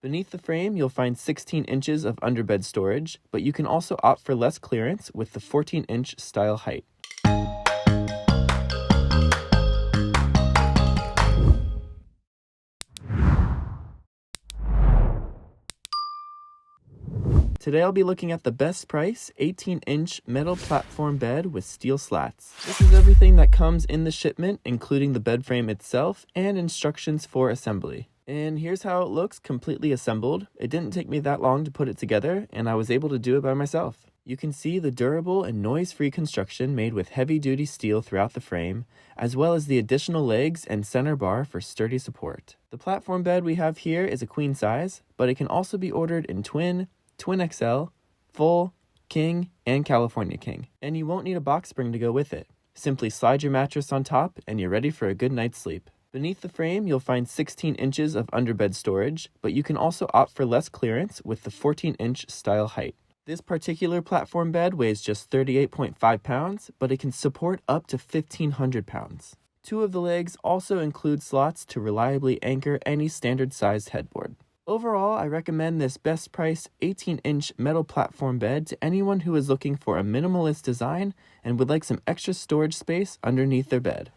Beneath the frame, you'll find 16 inches of underbed storage, but you can also opt for less clearance with the 14-inch style height. Today I'll be looking at the best price 18-inch metal platform bed with steel slats. This is everything that comes in the shipment, including the bed frame itself and instructions for assembly. And here's how it looks completely assembled. It didn't take me that long to put it together, and I was able to do it by myself. You can see the durable and noise-free construction made with heavy-duty steel throughout the frame, as well as the additional legs and center bar for sturdy support. The platform bed we have here is a queen size, but it can also be ordered in twin XL, full, king, and California king. And you won't need a box spring to go with it. Simply slide your mattress on top and you're ready for a good night's sleep. Beneath the frame, you'll find 16 inches of underbed storage, but you can also opt for less clearance with the 14-inch style height. This particular platform bed weighs just 38.5 pounds, but it can support up to 1,500 pounds. Two of the legs also include slots to reliably anchor any standard-sized headboard. Overall, I recommend this best price 18-inch metal platform bed to anyone who is looking for a minimalist design and would like some extra storage space underneath their bed.